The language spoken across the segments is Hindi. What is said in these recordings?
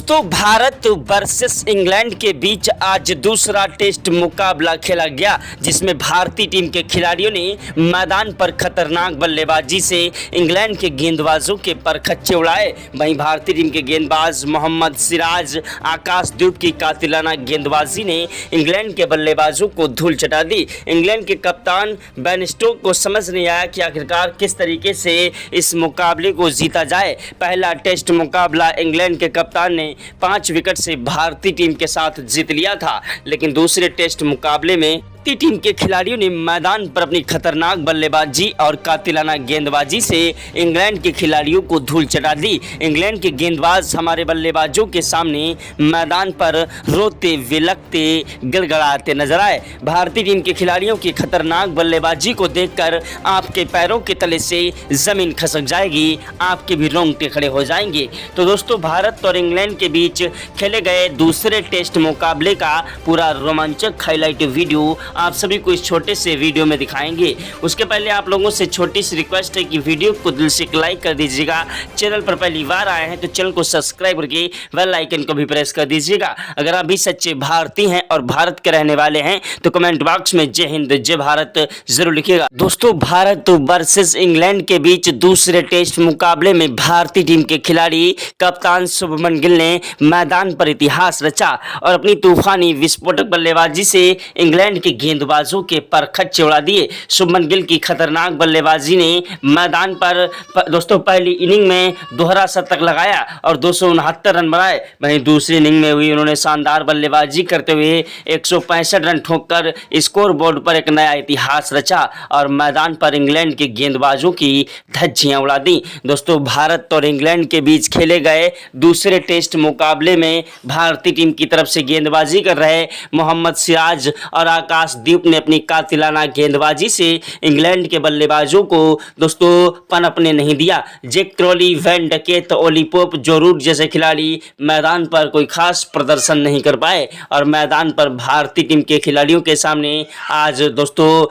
दोस्तों भारत वर्सेस इंग्लैंड के बीच आज दूसरा टेस्ट मुकाबला खेला गया, जिसमें भारतीय टीम के खिलाड़ियों ने मैदान पर खतरनाक बल्लेबाजी से इंग्लैंड के गेंदबाजों के परखच्चे उड़ाए। वहीं भारतीय टीम के गेंदबाज मोहम्मद सिराज, आकाशदीप की कातिलाना गेंदबाजी ने इंग्लैंड के बल्लेबाजों को धूल चटा दी। इंग्लैंड के कप्तान बेन स्टोक्स को समझ नहीं आया कि आखिरकार किस तरीके से इस मुकाबले को जीता जाए। पहला टेस्ट मुकाबला इंग्लैंड के कप्तान ने 5 विकेट से भारतीय टीम के साथ जीत लिया था, लेकिन दूसरे टेस्ट मुकाबले में भारतीय टीम के खिलाड़ियों ने मैदान पर अपनी खतरनाक बल्लेबाजी और कातिलाना गेंदबाजी से इंग्लैंड के खिलाड़ियों को धूल चटा दी। इंग्लैंड के गेंदबाज हमारे बल्लेबाजों के सामने मैदान पर रोते, विलकते, गिड़गिड़ाते नजर आए। भारतीय टीम के खिलाड़ियों की खतरनाक बल्लेबाजी को देखकर आपके पैरों के तले से जमीन खसक जाएगी, आपके भी रोंगटे खड़े हो जाएंगे। तो दोस्तों, भारत और इंग्लैंड के बीच खेले गए दूसरे टेस्ट मुकाबले का पूरा रोमांचक हाईलाइट वीडियो आप सभी को इस छोटे से वीडियो में दिखाएंगे। उसके पहले आप लोगों से छोटी सी रिक्वेस्ट है कि वीडियो को दिल से लाइक कर दीजिएगा। चैनल पर पहली बार आए हैं तो चैनल को सब्सक्राइब करके बेल आइकन को भी प्रेस कर दीजिएगा। अगर आप भी सच्चे भारतीय हैं और भारत के रहने वाले हैं तो कमेंट बॉक्स में जय हिंद जय भारत जरूर लिखिएगा। दोस्तों, भारत वर्सेस इंग्लैंड के बीच दूसरे टेस्ट मुकाबले में भारतीय टीम के खिलाड़ी कप्तान शुभमन गिल ने मैदान पर इतिहास रचा और अपनी तूफानी विस्फोटक बल्लेबाजी से इंग्लैंड के गेंदबाजों के परखच्चे उड़ा दिए। शुभमन गिल की खतरनाक बल्लेबाजी ने मैदान पर दोस्तों पहली इनिंग में दोहरा शतक लगाया और 269 रन बनाए। वहीं दूसरी इनिंग में हुई उन्होंने शानदार बल्लेबाजी करते हुए 165 रन ठोककर स्कोर बोर्ड पर एक नया इतिहास रचा और मैदान पर इंग्लैंड के गेंदबाजों की धज्जियां उड़ा दी। दोस्तों, भारत और इंग्लैंड के बीच खेले गए दूसरे टेस्ट मुकाबले में भारतीय टीम की तरफ से गेंदबाजी कर रहे मोहम्मद सिराज और आकाशदीप ने अपनी कातिलाना गेंदबाजी से इंग्लैंड के बल्लेबाजों को दोस्तों पनपने नहीं दिया। Jack Crawley, Ben Duckett, Ollie Pope, Joe Root जैसे खिलाड़ी मैदान पर कोई खास प्रदर्शन नहीं कर पाए और मैदान पर भारतीय टीम के खिलाड़ियों के सामने आज दोस्तों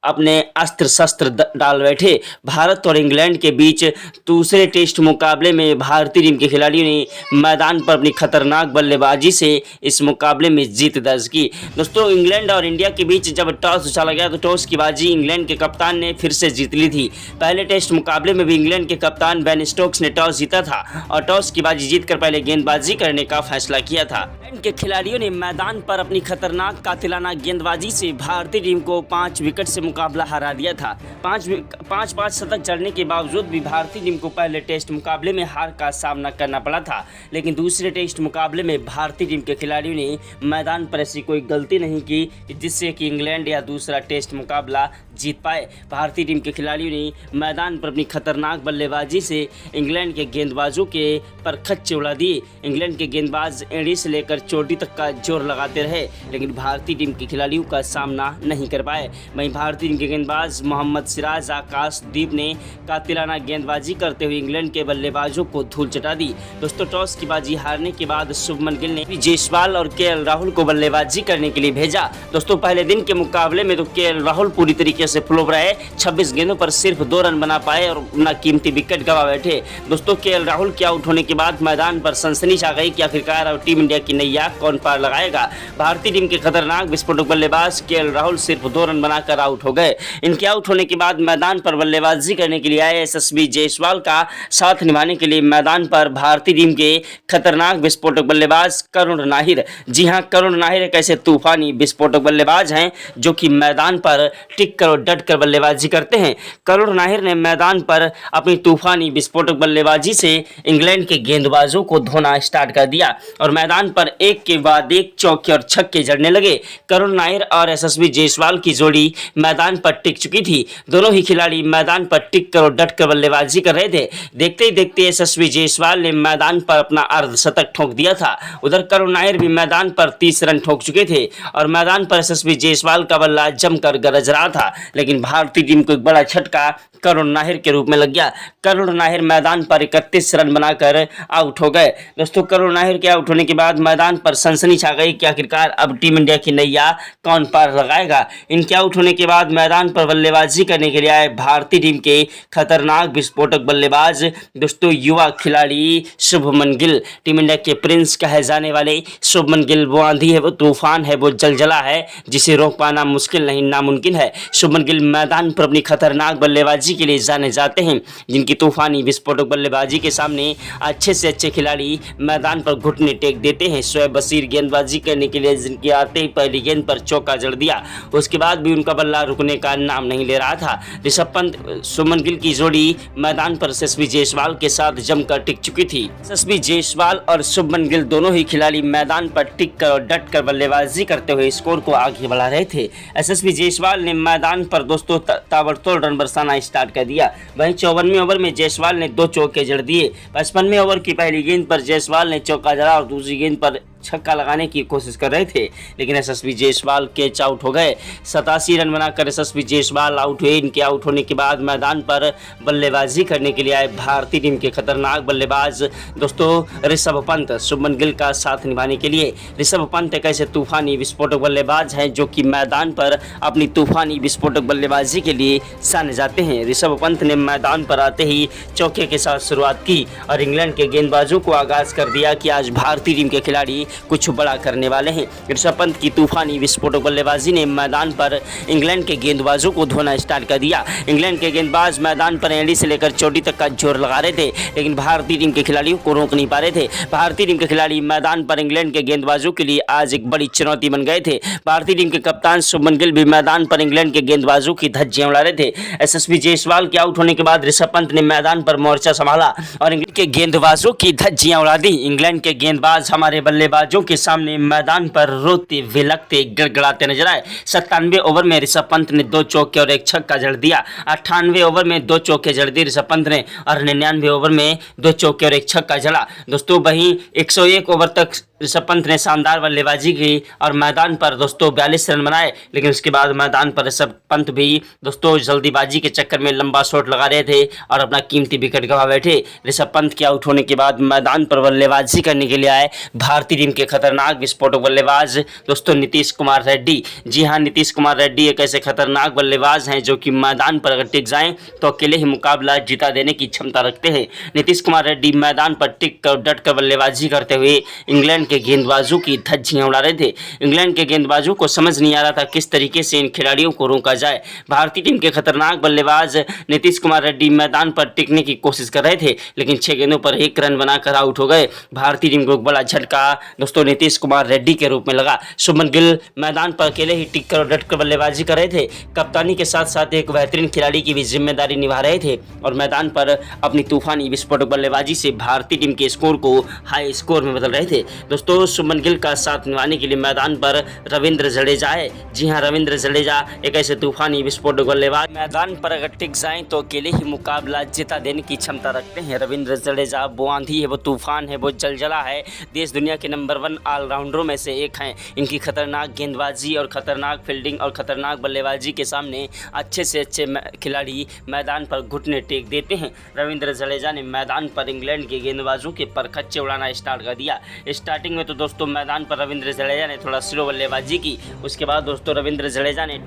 अपने अस्त्र शस्त्र डाल बैठे। भारत और इंग्लैंड के बीच दूसरे टेस्ट मुकाबले में भारतीय टीम के खिलाड़ियों ने मैदान पर अपनी खतरनाक बल्लेबाजी से इस मुकाबले में जीत दर्ज की। दोस्तों, इंग्लैंड और इंडिया के बीच जब टॉस उछाला गया तो टॉस की बाजी इंग्लैंड के कप्तान ने फिर से जीत ली थी। पहले टेस्ट मुकाबले में भी इंग्लैंड के कप्तान बेन स्टोक्स ने टॉस जीता था और टॉस की बाजी जीतकर पहले गेंदबाजी करने का फैसला किया था। इंग्लैंड के खिलाड़ियों ने मैदान पर अपनी खतरनाक कातिलाना गेंदबाजी से भारतीय टीम को 5 विकेट से मुकाबला हरा दिया था। पाँच शतक चढ़ने के बावजूद भी भारतीय टीम को पहले टेस्ट मुकाबले में हार का सामना करना पड़ा था, लेकिन दूसरे टेस्ट मुकाबले में भारतीय टीम के खिलाड़ियों ने मैदान पर ऐसी कोई गलती नहीं की जिससे कि इंग्लैंड या दूसरा टेस्ट मुकाबला जीत पाए। भारतीय टीम के खिलाड़ियों ने मैदान पर अपनी खतरनाक बल्लेबाजी से इंग्लैंड के गेंदबाजों के परखच्चे उड़ा दिए। इंग्लैंड के गेंदबाज एड़ी से लेकर चोटी तक का जोर लगाते रहे, लेकिन भारतीय टीम के खिलाड़ियों का सामना नहीं कर पाए। वहीं भारतीय टीम के गेंदबाज मोहम्मद सिराज, आकाशदीप ने कातिलाना गेंदबाजी करते हुए इंग्लैंड के बल्लेबाजों को धूल चटा दी। दोस्तों, टॉस की बाजी हारने के बाद शुभमन गिल ने जायसवाल और के राहुल को बल्लेबाजी करने के लिए भेजा। दोस्तों, पहले दिन के मुकाबले में तो के राहुल पूरी तरीके से फ्लॉप रहे। 26 गेंदों पर सिर्फ 2 रन बना पाए और अपना कीमती विकेट गंवा बैठे। दोस्तों, के राहुल के आउट होने के बाद मैदान पर सनसनी छा गई कि आखिरकार अब टीम इंडिया की नैया कौन पार लगाएगा। भारतीय टीम के खतरनाक विस्फोटक बल्लेबाज के राहुल सिर्फ 2 रन बनाकर आउट हो गए। इनके आउट होने के बाद मैदान पर बल्लेबाजी करने के लिए आए यशस्वी जायसवाल का साथ निभाने के लिए मैदान पर भारतीय टीम के खतरनाक विस्फोटक बल्लेबाज करुण नाहिर, जी हां, करुण नाहिर एक ऐसे तूफानी विस्फोटक बल्लेबाज हैं जो कि मैदान पर टिक कर और डट कर बल्लेबाजी करते हैं। करुण नाहिर ने मैदान पर अपनी तूफानी विस्फोटक बल्लेबाजी से इंग्लैंड के गेंदबाजों को धोना स्टार्ट कर दिया और मैदान पर एक के बाद एक चौके और छक्के जड़ने लगे। करुण नाहिर और यशस्वी जायसवाल की जोड़ी मैदान पर टिक चुकी थी। दोनों ही खिलाड़ी मैदान पर टिक कर और डट कर बल्लेबाजी कर रहे थे। देखते ही देखते यशस्वी जायसवाल ने मैदान पर अपना अर्धशतक ठोक दिया था। उधर करुण नाहिर भी मैदान पर 30 रन ठोक चुके थे और मैदान पर यशस्वी जायसवाल का बल्ला जमकर गरज रहा था, लेकिन भारतीय टीम को एक बड़ा झटका करुण नाहिर के रूप में लग गया। करुण नाहिर मैदान पर 31 रन बनाकर आउट हो गए। दोस्तों करुण नाहिर के आउट होने के बाद मैदान पर सनसनी छा गई कि आखिरकार अब टीम इंडिया की नैया कौन पार लगाएगा। इनके आउट होने के बाद मैदान पर बल्लेबाजी करने के लिए आए भारतीय टीम के खतरनाक विस्फोटक बल्लेबाज दोस्तों युवा खिलाड़ी शुभमन गिल। टीम इंडिया के प्रिंस कहे जाने वाले शुभमन गिल वो आंधी है, वो तूफान है, वो जलजला है जिसे रोक पाना मुश्किल नहीं नामुमकिन है। शुभमन गिल मैदान पर अपनी खतरनाक बल्लेबाजी के लिए जाने जाते हैं, जिनकी तूफानी विस्फोटक बल्लेबाजी के सामने अच्छे से अच्छे खिलाड़ी मैदान पर घुटने टेक देते हैं। शोएब बशीर गेंदबाजी करने के लिए जिनके आते ही पहली गेंद पर चौका जड़ दिया, उसके बाद भी उनका बल्ला रुकने का नाम नहीं ले रहा था। ऋषभ पंत शुभमन गिल की जोड़ी मैदान पर यशस्वी जायसवाल के साथ जमकर टिक चुकी थी। यशस्वी जायसवाल और शुभमन गिल दोनों ही खिलाड़ी मैदान पर टिक कर और डट कर बल्लेबाजी करते हुए स्कोर को आगे बढ़ा रहे थे। यशस्वी जायसवाल ने मैदान पर दोस्तों ताबड़तोड़ रन बरसाना स्टार्ट कर दिया। वहीं 54वें ओवर में जायसवाल ने 2 चौके जड़ दिए। 55वें ओवर की पहली गेंद पर जायसवाल ने चौका जड़ा और दूसरी गेंद पर छक्का लगाने की कोशिश कर रहे थे, लेकिन यशस्वी जायसवाल कैच आउट हो गए। 87 रन बनाकर यशस्वी जायसवाल आउट हुए। इनके आउट होने के बाद मैदान पर बल्लेबाजी करने के लिए आए भारतीय टीम के खतरनाक बल्लेबाज दोस्तों ऋषभ पंत शुभमन गिल का साथ निभाने के लिए। ऋषभ पंत एक ऐसे तूफानी विस्फोटक बल्लेबाज हैं जो कि मैदान पर अपनी तूफानी विस्फोटक बल्लेबाजी के लिए जाने जाते हैं। ऋषभ पंत ने मैदान पर आते ही चौके के साथ शुरुआत की और इंग्लैंड के गेंदबाजों को आगाज कर दिया कि आज भारतीय टीम के खिलाड़ी कुछ बड़ा करने वाले हैं। ऋषभ पंत की तूफानी विस्फोटक बल्लेबाजी ने मैदान पर इंग्लैंड के गेंदबाजों को धोना स्टार्ट कर दिया। इंग्लैंड के गेंदबाज मैदान पर एड़ी से लेकर चोटी तक का जोर लगा रहे थे, लेकिन भारतीय टीम के खिलाड़ियों को रोक नहीं पा रहे थे। भारतीय टीम के खिलाड़ी मैदान पर इंग्लैंड के गेंदबाजों के लिए आज एक बड़ी चुनौती बन गए थे। भारतीय टीम के कप्तान शुभमन गिल भी मैदान पर इंग्लैंड के गेंदबाजों की धज्जियां उड़ा रहे थे। यशस्वी जायसवाल के आउट होने के बाद ऋषभ पंत ने मैदान पर मोर्चा संभाला और इंग्लैंड के गेंदबाजों की धज्जियां उड़ा दी। इंग्लैंड के गेंदबाज हमारे बल्लेबाजों के सामने मैदान पर रोते विलकते गिड़गिड़ाते नजर आए। 97 ओवर में ऋषभ पंत ने 2 चौके और 1 छक्का जड़ दिया। 98 ओवर में 2 चौके जड़ दिए ऋषभ पंत ने और 99 ओवर में 2 चौके और 1 छक्का जड़ा। दोस्तों वहीं 101 ओवर तक ऋषभ पंत ने शानदार बल्लेबाजी की और मैदान पर दोस्तों 42 रन बनाए, लेकिन उसके बाद मैदान पर ऋषभ पंत भी दोस्तों जल्दीबाजी के चक्कर में लंबा शॉट लगा रहे थे और अपना कीमती विकेट गंवा बैठे। ऋषभ पंत के आउट होने के बाद मैदान पर बल्लेबाजी करने के लिए आए भारतीय टीम के खतरनाक विस्फोटक बल्लेबाज दोस्तों नीतीश कुमार रेड्डी। जी हाँ, नीतीश कुमार रेड्डी एक ऐसे खतरनाक बल्लेबाज हैं जो कि मैदान पर अगर टिक जाएं तो अकेले ही मुकाबला जिता देने की क्षमता रखते हैं। नीतीश कुमार रेड्डी मैदान पर टिक कर डट कर बल्लेबाजी करते हुए इंग्लैंड के गेंदबाजों की धज्जियां उड़ा रहे थे। इंग्लैंड के गेंदबाजों को समझ नहीं आ रहा था किस तरीके से इन खिलाड़ियों को रोका जाए। भारतीय टीम के खतरनाक बल्लेबाज नीतीश कुमार रेड्डी मैदान पर टिकने की कोशिश कर रहे थे, लेकिन 6 गेंदों पर 1 रन बनाकर आउट हो गए। भारतीय टीम को एक बड़ा झटका दोस्तों नीतीश कुमार रेड्डी के रूप में लगा। शुभमन गिल मैदान पर अकेले ही टिक कर और डट कर बल्लेबाजी कर रहे थे। कप्तानी के साथ साथ एक बेहतरीन खिलाड़ी की भी जिम्मेदारी निभा रहे थे और मैदान पर अपनी तूफानी विस्फोटक बल्लेबाजी से भारतीय टीम के स्कोर को हाई स्कोर में बदल रहे थे। दोस्तों शुभमन गिल का साथ निभाने के लिए मैदान पर रविंद्र जडेजा है। जी हां, रविंद्र जडेजा एक ऐसे तूफानी विस्फोटक बल्लेबाज मैदान पर अगर टिक जाएं तो अकेले ही मुकाबला जिता देने की क्षमता रखते हैं। रविंद्र जडेजा वो आंधी है, वो तूफान है, वो जलजला है। देश दुनिया के नंबर 1 ऑलराउंडरों में से एक हैं। इनकी खतरनाक गेंदबाजी और खतरनाक फील्डिंग और खतरनाक बल्लेबाजी के सामने अच्छे से अच्छे खिलाड़ी मैदान पर घुटने टेक देते हैं। रविंद्र जडेजा ने मैदान पर इंग्लैंड के गेंदबाजों के परखच्चे उड़ाना स्टार्ट कर दिया। स्टार्टिंग में तो दोस्तों मैदान पर रविंद्र जडेजा ने थोड़ा स्लो बल्लेबाजी की, उसके बाद दोस्तों रविंद्र जडेजा ने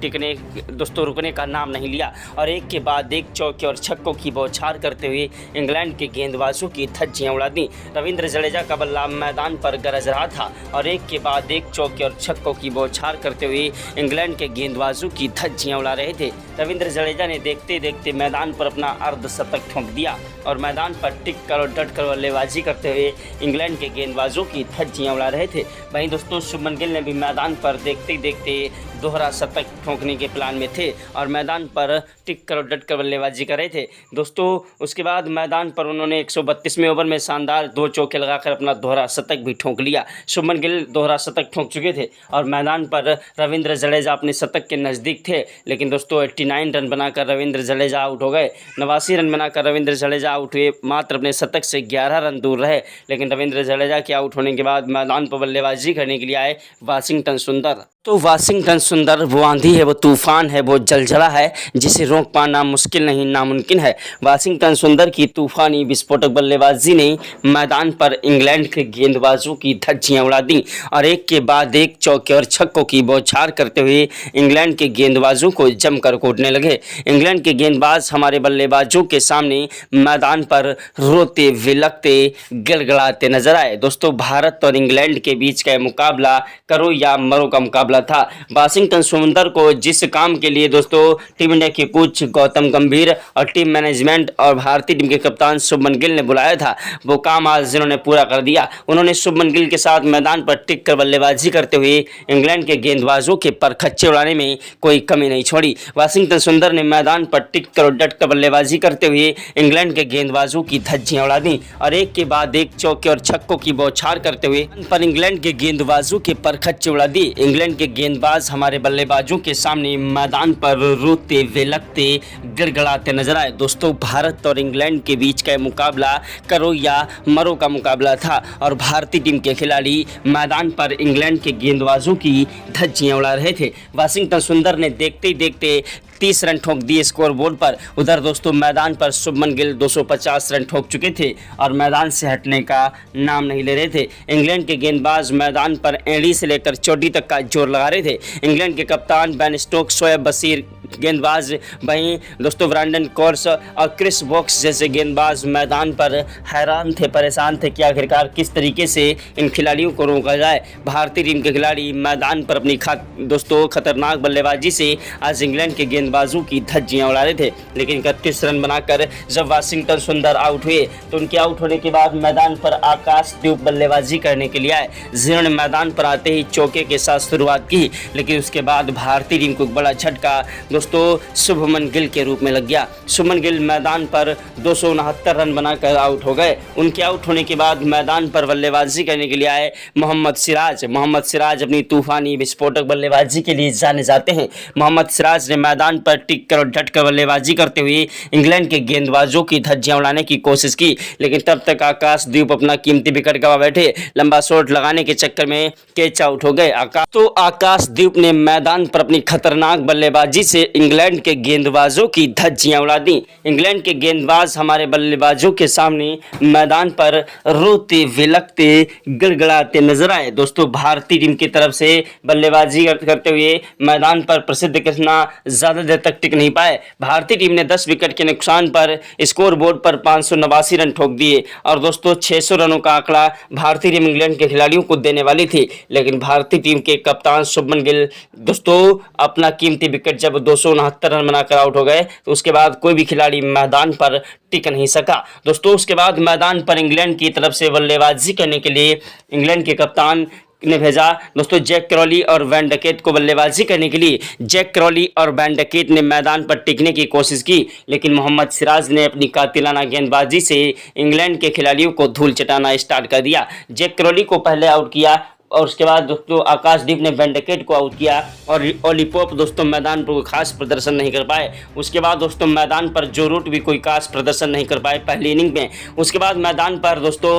रुकने का नाम नहीं लिया और एक के बाद एक चौके और छक्कों की बौछार करते हुए इंग्लैंड के गेंदबाजों की धज्जियां उड़ा दी। रविंद्र जडेजा का बल्ला मैदान पर गरज रहा था और एक के बाद एक चौके और छक्कों की बौछार करते हुए इंग्लैंड के गेंदबाजों की धज्जियां उड़ा रहे थे। रविंद्र जडेजा ने देखते देखते मैदान पर अपना अर्धशतक ठोंक दिया और मैदान पर टिक कर और डट कर बल्लेबाजी करते हुए इंग्लैंड के गेंदबाजों की धज्जियां उड़ा रहे थे। वहीं दोस्तों शुभमन गिल ने भी मैदान पर देखते देखते दोहरा शतक ठोंकने के प्लान में थे और मैदान पर टिक कर और डट कर बल्लेबाजी कर रहे थे। दोस्तों उसके बाद मैदान पर उन्होंने 132वें ओवर में शानदार 2 चौके लगाकर अपना दोहरा शतक भी ठोंक लिया। शुभमन गिल दोहरा शतक ठोंक चुके थे और मैदान पर रविंद्र जडेजा अपने शतक के नज़दीक थे, लेकिन दोस्तों 89 रन बनाकर रविंद्र जडेजा आउट हो गए। 89 रन बनाकर रविंद्र जडेजा आउट हुए, मात्र अपने शतक से 11 रन दूर रहे। लेकिन रविंद्र जडेजा के आउट होने के बाद मैदान पर बल्लेबाजी करने के लिए आए वाशिंगटन सुंदर। तो वाशिंगटन सुंदर वो आंधी है, वो तूफान है, वो जलजला है जिसे रोक पाना मुश्किल नहीं नामुमकिन है। वाशिंगटन सुंदर की तूफानी विस्फोटक बल्लेबाजी ने मैदान पर इंग्लैंड के गेंदबाजों की धज्जियां उड़ा दी और एक के बाद एक चौके और छक्कों की बौछार करते हुए इंग्लैंड के गेंदबाजों को जमकर कूटने लगे। इंग्लैंड के गेंदबाज हमारे बल्लेबाजों के सामने मैदान पर रोते विलकते गिड़गिड़ाते नजर आए। दोस्तों, भारत और इंग्लैंड के बीच का मुकाबला करो या मरो का मुकाबला था। वाशिंगटन सुंदर को जिस काम के लिए दोस्तों टीम इंडिया के कोच गौतम गंभीर और टीम मैनेजमेंट और भारतीय टीम के कप्तान शुभमन गिल ने बुलाया था, वो काम आज जिन्होंने पूरा कर दिया। उन्होंने शुभमन गिल के साथ मैदान पर टिक कर बल्लेबाजी करते हुए इंग्लैंड के गेंदबाजों के परखच्चे उड़ाने में कोई कमी नहीं छोड़ी। वाशिंगटन सुंदर ने मैदान पर टिक कर और डट कर बल्लेबाजी करते हुए इंग्लैंड के गेंदबाजों की धज्जियां उड़ा दी और एक के बाद एक चौके और छक्कों की बौछार करते हुए पर इंग्लैंड के गेंदबाजों के परखच्चे उड़ा दी। इंग्लैंड के गेंदबाज हमारे बल्लेबाजों के सामने मैदान पर रोते विलकते गिड़गिड़ाते नजर आए। दोस्तों, भारत और इंग्लैंड के बीच का मुकाबला करो या मरो का मुकाबला था और भारतीय टीम के खिलाड़ी मैदान पर इंग्लैंड के गेंदबाजों की धज्जियां उड़ा रहे थे। वाशिंगटन सुंदर ने देखते ही देखते 30 रन ठोक दिए स्कोर बोर्ड पर। उधर दोस्तों मैदान पर शुभमन गिल 250 रन ठोक चुके थे और मैदान से हटने का नाम नहीं ले रहे थे। इंग्लैंड के गेंदबाज मैदान पर एड़ी से लेकर चोटी तक का जोर लगा रहे थे। इंग्लैंड के कप्तान बेन स्टोक्स, शोएब बशीर गेंदबाज, वहीं दोस्तों ब्रैंडन कॉर्स और क्रिस वोक्स जैसे गेंदबाज मैदान पर हैरान थे, परेशान थे कि आखिरकार किस तरीके से इन खिलाड़ियों को रोका जाए। भारतीय टीम के खिलाड़ी मैदान पर अपनी दोस्तों खतरनाक बल्लेबाजी से आज इंग्लैंड के गेंदबाजों की धज्जियां उड़ा रहे थे, लेकिन 31 रन बनाकर जब वाशिंगटन सुंदर आउट हुए तो उनके आउट होने के बाद मैदान पर आकाशदीप बल्लेबाजी करने के लिए आए, जिन्होंने मैदान पर आते ही चौके के साथ शुरुआत की, लेकिन उसके बाद भारतीय टीम को बड़ा झटका दोस्तों शुभमन गिल के रूप में लग गया। शुभमन गिल मैदान पर 269 रन बनाकर आउट हो गए। उनके आउट होने के बाद मैदान पर बल्लेबाजी करने के लिए आए मोहम्मद सिराज अपनी तूफानी विस्फोटक बल्लेबाजी के लिए जाने जाते हैं। मोहम्मद सिराज ने मैदान पर टिक कर और डट कर बल्लेबाजी करते हुए इंग्लैंड के गेंदबाजों की धज्जियां उड़ाने की कोशिश की, लेकिन तब तक आकाशदीप अपना कीमती विकेट गंवा बैठे। लंबा शॉट लगाने के चक्कर में कैच आउट हो गए। आकाशदीप ने मैदान पर अपनी खतरनाक बल्लेबाजी से इंग्लैंड के गेंदबाजों की धज्जियां उड़ा दी। इंग्लैंड के गेंदबाज हमारे बल्लेबाजों के सामने मैदान पर रोते विलकते गिड़गिड़ाते नजर आए। दोस्तों, भारतीय टीम की तरफ से बल्लेबाजी करते हुए मैदान पर प्रसिद्ध कृष्णा ज्यादा देर तक टिक नहीं पाए। भारतीय टीम ने 10 विकेट के नुकसान पर स्कोर बोर्ड पर 589 रन ठोक दिए और दोस्तों 600 रनों का आंकड़ा भारतीय टीम इंग्लैंड के खिलाड़ियों को देने वाली थी, लेकिन भारतीय टीम के कप्तान शुभमन गिल दोस्तों अपना कीमती विकेट जब 269 रन बनाकर आउट हो गए तो उसके बाद कोई भी खिलाड़ी मैदान पर टिक नहीं सका। दोस्तों, उसके बाद मैदान पर इंग्लैंड की तरफ से बल्लेबाजी करने के लिए इंग्लैंड के कप्तान ने भेजा दोस्तों जैक क्रॉली और वैन डकेट को बल्लेबाजी करने के लिए। जैक क्रॉली और वैन डकेट ने मैदान पर टिकने की कोशिश की, लेकिन मोहम्मद सिराज ने अपनी कातिलाना गेंदबाजी से इंग्लैंड के खिलाड़ियों को धूल चटाना स्टार्ट कर दिया। जैक क्रॉली को पहले आउट किया और उसके बाद दोस्तों आकाशदीप ने वैन डकेट को आउट किया और ओली पोप दोस्तों मैदान पर कोई खास प्रदर्शन नहीं कर पाए। उसके बाद दोस्तों मैदान पर जो रूट भी कोई खास प्रदर्शन नहीं कर पाए पहली इनिंग में। उसके बाद मैदान पर दोस्तों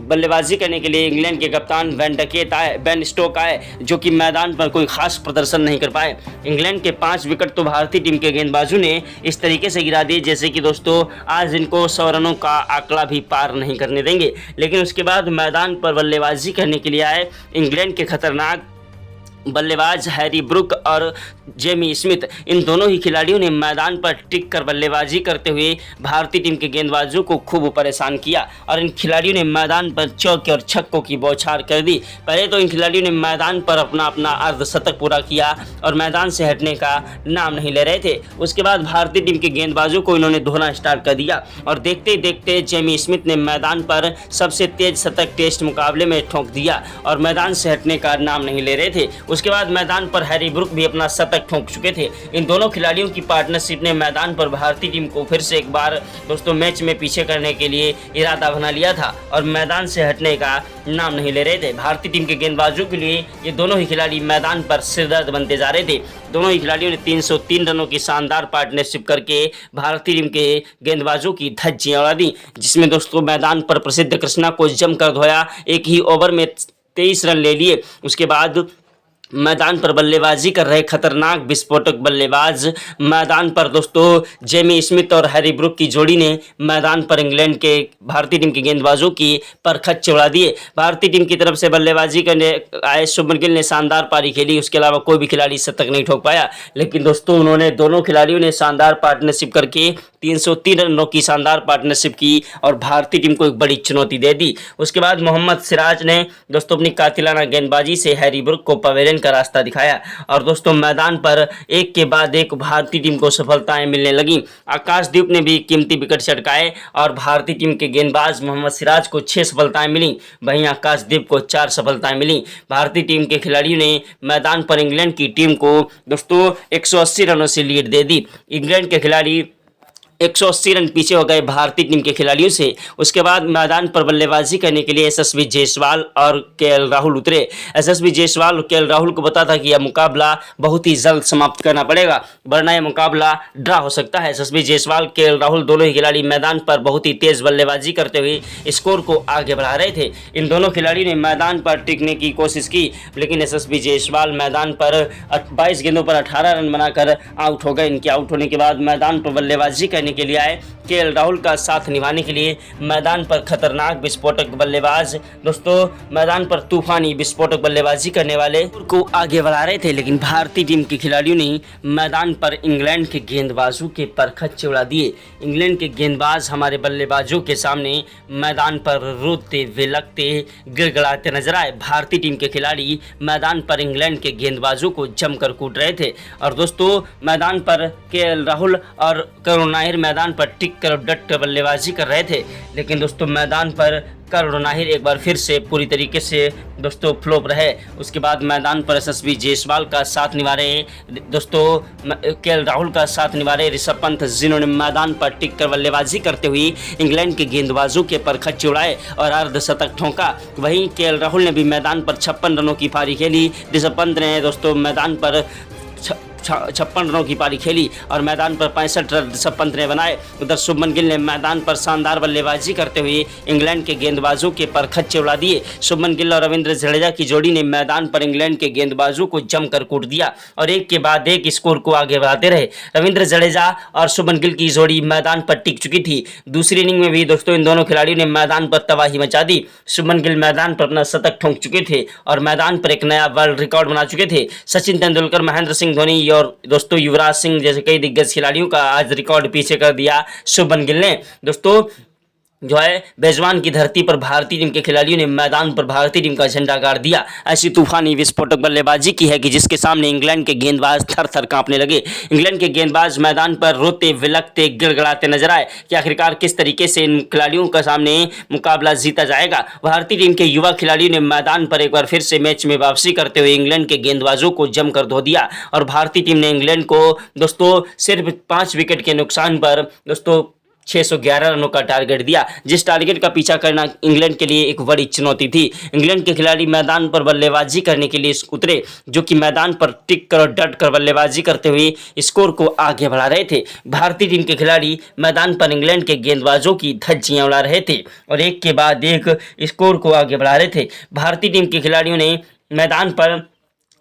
बल्लेबाजी करने के लिए इंग्लैंड के कप्तान बेन स्टोक आए, जो कि मैदान पर कोई खास प्रदर्शन नहीं कर पाए। इंग्लैंड के 5 विकेट तो भारतीय टीम के गेंदबाजों ने इस तरीके से गिरा दिए जैसे कि दोस्तों आज इनको 100 रनों का आंकड़ा भी पार नहीं करने देंगे। लेकिन उसके बाद मैदान पर बल्लेबाजी करने के लिए आए इंग्लैंड के खतरनाक बल्लेबाज हैरी ब्रुक और जेमी स्मिथ, इन दोनों ही खिलाड़ियों ने मैदान पर टिक कर बल्लेबाजी करते हुए भारतीय टीम के गेंदबाजों को खूब परेशान किया और इन खिलाड़ियों ने मैदान पर चौके और छक्कों की बौछार कर दी। पहले तो इन खिलाड़ियों ने मैदान पर अपना अर्धशतक पूरा किया और मैदान से हटने का नाम नहीं ले रहे थे। उसके बाद भारतीय टीम के गेंदबाजों को इन्होंने धोना स्टार्ट कर दिया और देखते ही देखते जेमी स्मिथ ने मैदान पर सबसे तेज शतक टेस्ट मुकाबले में ठोक दिया और मैदान से हटने का नाम नहीं ले रहे थे। उसके बाद मैदान पर हैरी ब्रुक भी अपना शतक ठोक चुके थे। इन दोनों खिलाड़ियों की पार्टनरशिप ने मैदान पर भारतीय टीम को फिर से एक बार दोस्तों मैच में पीछे करने के लिए इरादा बना लिया था और मैदान से हटने का नाम नहीं ले रहे थे। भारतीय टीम के गेंदबाजों के लिए ये दोनों ही खिलाड़ी मैदान पर सिरदर्द बनते जा रहे थे। दोनों ही खिलाड़ियों ने 303 रनों की शानदार पार्टनरशिप करके भारतीय टीम के गेंदबाजों की धज्जियां उड़ा दी, जिसमें दोस्तों मैदान पर प्रसिद्ध कृष्णा को जमकर धोया। एक ही ओवर में 23 रन ले लिए। उसके बाद मैदान पर बल्लेबाजी कर रहे खतरनाक विस्फोटक बल्लेबाज मैदान पर दोस्तों जेमी स्मिथ और हैरी ब्रूक की जोड़ी ने मैदान पर इंग्लैंड के भारतीय टीम के गेंदबाजों की परखच्चे उड़ा दिए। भारतीय टीम की तरफ से बल्लेबाजी करने आए शुभमन गिल ने शानदार पारी खेली, उसके अलावा कोई भी खिलाड़ी शतक नहीं ठोक पाया। लेकिन दोस्तों उन्होंने दोनों खिलाड़ियों ने शानदार पार्टनरशिप करके 303 रनों की शानदार पार्टनरशिप की और भारतीय टीम को एक बड़ी चुनौती दे दी। उसके बाद मोहम्मद सिराज ने दोस्तों अपनी कातिलाना गेंदबाजी से हैरी ब्रूक को पवेलियन का रास्ता दिखाया और दोस्तों मैदान पर एक के बाद एक भारतीय टीम को सफलताएं मिलने लगी। आकाशदीप ने भी कीमती विकेट छटकाए और भारतीय टीम के गेंदबाज मोहम्मद सिराज को 6 सफलताएं मिली, वहीं आकाशदीप को 4 सफलताएं मिली। भारतीय टीम के खिलाड़ियों ने मैदान पर इंग्लैंड की टीम को दोस्तों 180 रनों से लीड दे दी। इंग्लैंड के खिलाड़ी 180 रन पीछे हो गए भारतीय टीम के खिलाड़ियों से। उसके बाद मैदान पर बल्लेबाजी करने के लिए यशस्वी जायसवाल और केएल राहुल उतरे। यशस्वी जायसवाल और केएल राहुल को पता था कि यह मुकाबला बहुत ही जल्द समाप्त करना पड़ेगा, वरना यह मुकाबला ड्रा हो सकता है। यशस्वी जायसवाल केएल राहुल दोनों ही खिलाड़ी मैदान पर बहुत ही तेज बल्लेबाजी करते हुए स्कोर को आगे बढ़ा रहे थे। इन दोनों खिलाड़ियों ने मैदान पर टिकने की कोशिश की, लेकिन यशस्वी जायसवाल मैदान पर 22 गेंदों पर 18 रन बनाकर आउट हो गए। इनके आउट होने के बाद मैदान पर बल्लेबाजी करने के लिए आए केएल राहुल का साथ निभाने के लिए मैदान पर खतरनाक विस्फोटक बल्लेबाज दोस्तों मैदान पर तूफानी विस्फोटक बल्लेबाजी करने वाले को आगे बढ़ा रहे थे। लेकिन भारतीय टीम के खिलाड़ियों ने मैदान पर इंग्लैंड के गेंदबाजों के परखच्चे उड़ा दिए। इंग्लैंड के गेंदबाज हमारे बल्लेबाजों के सामने मैदान पर रोते विलकते गिड़गिड़ाते नजर आए। भारतीय टीम के खिलाड़ी मैदान पर इंग्लैंड के गेंदबाजों को जमकर कूट रहे थे और दोस्तों मैदान पर केएल राहुल और करुण नायर मैदान पर टिक कर डट कर बल्लेबाजी कर रहे थे। लेकिन दोस्तों मैदान पर करुण नायर एक बार फिर से पूरी तरीके से दोस्तों फ्लॉप रहे। उसके बाद मैदान पर यशस्वी जायसवाल का साथ निभा रहे दोस्तों केएल राहुल का साथ निभा रहे ऋषभ पंत, जिन्होंने मैदान पर टिक कर बल्लेबाजी करते हुए इंग्लैंड के गेंदबाजों के परखच्चे उड़ाए और अर्धशतक ठोंका। वहीं केएल राहुल ने भी मैदान पर 56 रनों की पारी खेली। ऋषभ पंत ने दोस्तों मैदान पर 56 रनों की पारी खेली और मैदान पर 65 रन ऋषभ पंत ने बनाए। उधर शुभमन गिल ने मैदान पर शानदार बल्लेबाजी करते हुए इंग्लैंड के गेंदबाजों के परखच्चे उड़ा दिए। शुभमन गिल और रविंद्र जडेजा की जोड़ी ने मैदान पर इंग्लैंड के गेंदबाजों को जमकर कूट दिया और एक के बाद एक स्कोर को आगे बढ़ाते रहे। रविंद्र जडेजा और शुभमन गिल की जोड़ी मैदान पर टिक चुकी थी। दूसरी इनिंग में भी दोस्तों इन दोनों खिलाड़ियों ने मैदान पर तबाही मचा दी। शुभमन गिल मैदान पर अपना शतक ठोंक चुके थे और मैदान पर एक नया वर्ल्ड रिकॉर्ड बना चुके थे। सचिन तेंदुलकर, महेंद्र सिंह धोनी और दोस्तों युवराज सिंह जैसे कई दिग्गज खिलाड़ियों का आज रिकॉर्ड पीछे कर दिया शुभमन गिल ने। दोस्तों जो है बेजवान की धरती पर भारतीय टीम के खिलाड़ियों ने मैदान पर भारतीय टीम का झंडा गाड़ दिया। ऐसी तूफानी विस्फोटक बल्लेबाजी की है कि जिसके सामने इंग्लैंड के गेंदबाज थर थर कांपने लगे। इंग्लैंड के गेंदबाज मैदान पर रोते विलकते गिड़गिड़ाते नजर आए कि आखिरकार किस तरीके से इन खिलाड़ियों के सामने मुकाबला जीता जाएगा। भारतीय टीम के युवा खिलाड़ियों ने मैदान पर एक बार फिर से मैच में वापसी करते हुए इंग्लैंड के गेंदबाजों को जमकर धो दिया और भारतीय टीम ने इंग्लैंड को दोस्तों सिर्फ 5 विकेट के नुकसान पर दोस्तों 611 रनों का टारगेट दिया, जिस टारगेट का पीछा करना इंग्लैंड के लिए एक बड़ी चुनौती थी। इंग्लैंड के खिलाड़ी मैदान पर बल्लेबाजी करने के लिए उतरे, जो कि मैदान पर टिक कर और डट कर बल्लेबाजी करते हुए स्कोर को आगे बढ़ा रहे थे। भारतीय टीम के खिलाड़ी मैदान पर इंग्लैंड के गेंदबाजों की धज्जियां उड़ा रहे थे और एक के बाद एक स्कोर को आगे बढ़ा रहे थे। भारतीय टीम के खिलाड़ियों ने मैदान पर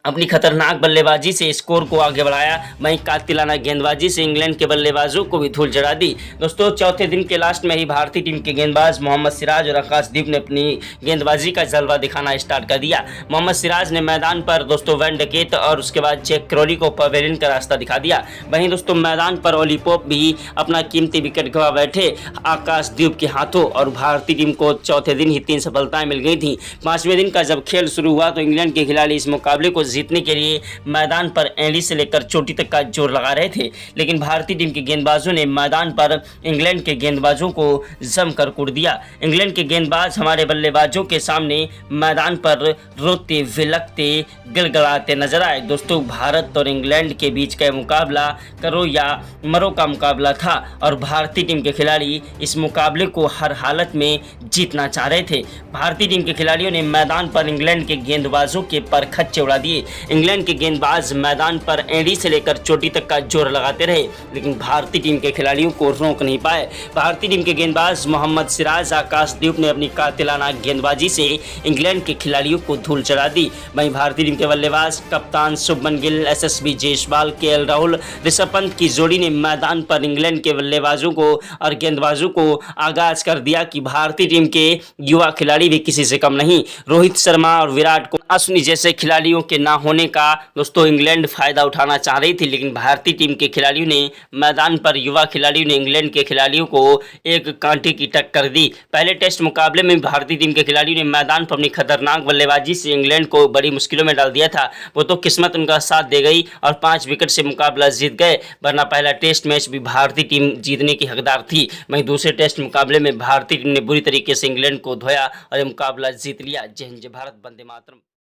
अपनी खतरनाक बल्लेबाजी से स्कोर को आगे बढ़ाया, वहीं कातिलाना गेंदबाजी से इंग्लैंड के बल्लेबाजों को भी धूल चढ़ा दी। दोस्तों चौथे दिन के लास्ट में ही भारतीय टीम के गेंदबाज मोहम्मद सिराज और आकाशदीप ने अपनी गेंदबाजी का जलवा दिखाना स्टार्ट कर दिया। मोहम्मद सिराज ने मैदान पर दोस्तों वैन डकेट और उसके बाद जैक क्रॉली को पवेलियन का रास्ता दिखा दिया। वहीं दोस्तों मैदान पर ओली पोप भी अपना कीमती विकेट गंवा बैठे आकाशदीप के हाथों और भारतीय टीम को चौथे दिन ही 3 सफलताएं मिल गई थी। 5वें दिन का जब खेल शुरू हुआ तो इंग्लैंड के खिलाड़ी इस मुकाबले को जीतने के लिए मैदान पर एंडी से लेकर चोटी तक का जोर लगा रहे थे, लेकिन भारतीय टीम के गेंदबाजों ने मैदान पर इंग्लैंड के गेंदबाजों को जमकर कूट दिया। इंग्लैंड के गेंदबाज हमारे बल्लेबाजों के सामने मैदान पर रोते विलकते गिड़गिड़ाते नजर आए। दोस्तों भारत और इंग्लैंड के बीच का मुकाबला करो या मरो का मुकाबला था और भारतीय टीम के खिलाड़ी इस मुकाबले को हर हालत में जीतना चाह रहे थे। भारतीय टीम के खिलाड़ियों ने मैदान पर इंग्लैंड के गेंदबाजों के परखच्चे उड़ा दिए थी। इंग्लैंड के गेंदबाज मैदान पर एड़ी से लेकर चोटी तक का जोर लगाते रहे, लेकिन भारतीय टीम के खिलाड़ियों को रोक नहीं पाए। भारतीय टीम के गेंदबाज मोहम्मद सिराज, आकाशदीप ने अपनी कातिलाना गेंदबाजी से इंग्लैंड के खिलाड़ियों को धूल चढ़ा दी। वहीं भारतीय टीम के बल्लेबाज कप्तान शुभमन गिल, एसएसबी जयसवाल, केएल राहुल, ऋषभ पंत की जोड़ी ने मैदान पर इंग्लैंड के बल्लेबाजों को और गेंदबाजों को आगाज कर दिया कि भारतीय टीम के युवा खिलाड़ी भी किसी से कम नहीं। रोहित शर्मा और विराट कोहली, अश्विनी जैसे खिलाड़ियों के ना होने का दोस्तों इंग्लैंड फायदा उठाना चाह रही थी, लेकिन भारतीय टीम के खिलाड़ियों ने मैदान पर युवा खिलाड़ियों ने इंग्लैंड के खिलाड़ियों को एक कांटे की टक्कर दी। पहले टेस्ट मुकाबले में भारतीय टीम के खिलाड़ियों ने मैदान पर अपनी खतरनाक बल्लेबाजी से इंग्लैंड को बड़ी मुश्किलों में डाल दिया था। वो तो किस्मत उनका साथ दे गई और 5 विकेट से मुकाबला जीत गए, वरना पहला टेस्ट मैच भी भारतीय टीम जीतने की हकदार थी। वहीं दूसरे टेस्ट मुकाबले में भारतीय टीम ने बुरी तरीके से इंग्लैंड को धोया और ये मुकाबला जीत लिया। जय हिंद, जय भारत, वंदे मातरम।